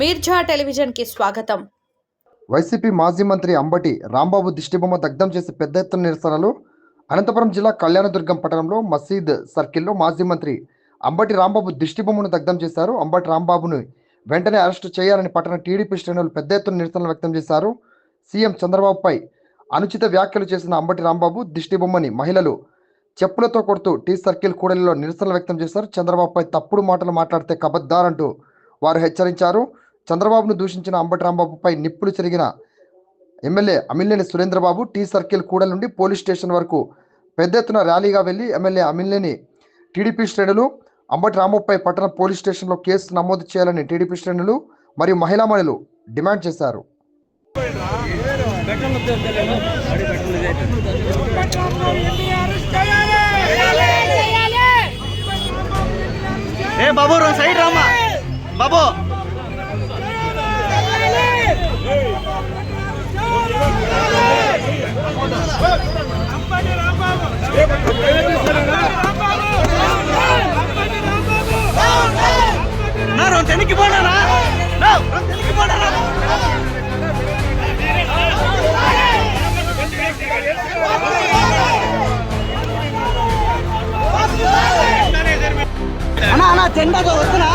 Mirza television కి స్వాగతం. YCP మాజీ మంత్రి అంబటి రాంబాబు దిష్టిబొమ్మ దగ్ధం చేసి పెద్ద ఎత్తున నిరసనలు. అనంతపురం జిల్లా కళ్యాణదుర్గం పట్టణంలో మసీద్ సర్కిల్లో మాజీ మంత్రి అంబటి రాంబాబు దిష్టిబొమ్మను దగ్ధం చేశారు. అంబటి రాంబాబును వెంటనే అరెస్టు చేయాలని పట్టణ టీడీపీ శ్రేణులు పెద్ద ఎత్తున నిరసనలు వ్యక్తం చేశారు. సీఎం చంద్రబాబుపై అనుచిత వ్యాఖ్యలు చేసిన అంబటి రాంబాబు దిష్టిబొమ్మని మహిళలు చెప్పులతో కొడుతూ టీ సర్కిల్ కూడలిలో నిరసనలు వ్యక్తం చేశారు. చంద్రబాబుపై తప్పుడు మాటలు మాట్లాడితే కబద్దార్ అంటూ వారు హెచ్చరించారు. చంద్రబాబును దూషించిన అంబటి రాంబాబుపై నిప్పులు చెరిగిన MLA Amilineni Surendrababu T circle కూడలి నుండి పోలీస్ స్టేషన్ వరకు పెద్ద ఎత్తున ర్యాలీగా వెళ్లి ఎమ్మెల్యే అమిలినేని టీడీపీ శ్రేణులు అంబటి రాంబాబుపై పట్టణ పోలీస్ స్టేషన్లో కేసు నమోదు చేయాలని టీడీపీ శ్రేణులు మరియు మహిళలు డిమాండ్ చేశారు. బాబు సైడ్ రామా బాబు తెనికి పోడారా తెనికి పోడారా అన్నా అన్నా చెండాతో వస్తున్నా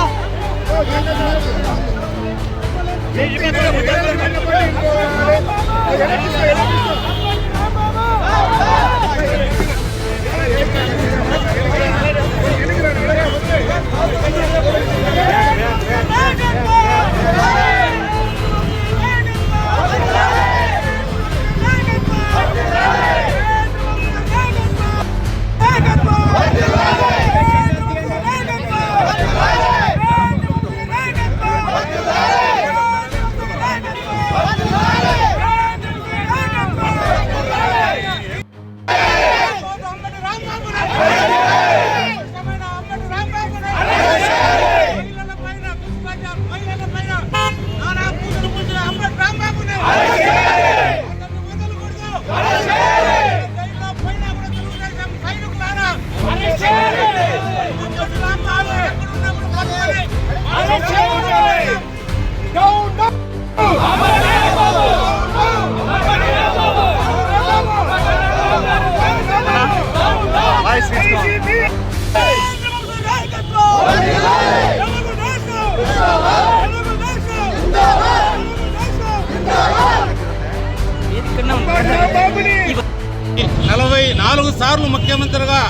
నలభై 4 సార్లు ముఖ్యమంత్రిగా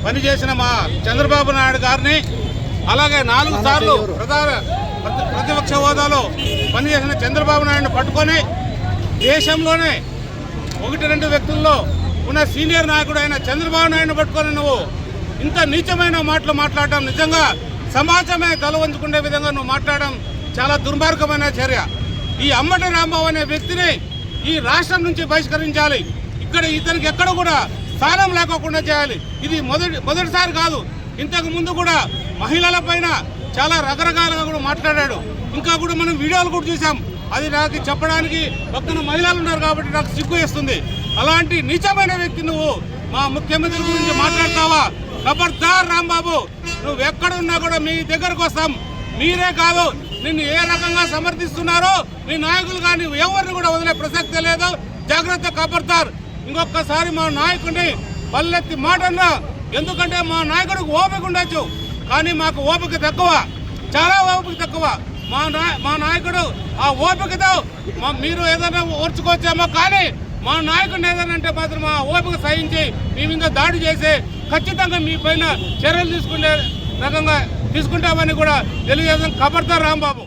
పనిచేసిన మా చంద్రబాబు నాయుడు గారిని, అలాగే 4 సార్లు ప్రతిపక్ష హోదాలో పనిచేసిన చంద్రబాబు నాయుడిని పట్టుకొని దేశంలోనే 1-2 వ్యక్తుల్లో ఉన్న సీనియర్ నాయకుడు అయిన చంద్రబాబు నాయుడిని పట్టుకొని నువ్వు ఇంత నీచమైన మాటలు మాట్లాడడం నిజంగా సమాజమే తలవంచుకునే విధంగా నువ్వు మాట్లాడడం చాలా దుర్మార్గమైన చర్య. ఈ అంబటి రాంబాబు అనే వ్యక్తిని ఈ రాష్ట్రం నుంచి బహిష్కరించాలి. ఇక్కడ ఇతనికి ఎక్కడ కూడా స్థానం లేకోకుండా చేయాలి. ఇది మొదటిసారి కాదు, ఇంతకు ముందు కూడా మహిళల పైన చాలా రకరకాలుగా కూడా మాట్లాడాడు. ఇంకా కూడా మనం వీడియోలు కూడా చూసాం. అది నాకు చెప్పడానికి పక్కన మహిళలు ఉన్నారు కాబట్టి నాకు సిగ్గు వేస్తుంది. అలాంటి నీచమైన వ్యక్తి నువ్వు మా ముఖ్యమంత్రి గురించి మాట్లాడతావా? ఖబర్దార్ రాంబాబు, నువ్వు ఎక్కడున్నా కూడా మీ దగ్గరకు వస్తాం. మీరే కాదు, నిన్ను ఏ రకంగా సమర్థిస్తున్నారో మీ నాయకులు కానీ ఎవరిని కూడా వదిలే ప్రసక్తే లేదు. జాగ్రత్త, ఖబర్దార్. ఇంకొకసారి మా నాయకుడిని పల్లెత్తి మాటన్నా, ఎందుకంటే మా నాయకుడికి ఓపిక ఉండొచ్చు, కానీ మాకు ఓపిక తక్కువ, చాలా ఓపిక తక్కువ. మా నాయకుడు ఆ ఓపికతో మీరు ఏదైనా ఓర్చుకోవచ్చేమో, కానీ మా నాయకుడిని ఏదైనా అంటే మాత్రం ఆ ఓపిక సహించి మీ మీద దాడి చేసి ఖచ్చితంగా మీ పైన చర్యలు తీసుకునే రకంగా తీసుకుంటామని కూడా తెలియజేద్దాం. ఖబర్దార్ రాంబాబు.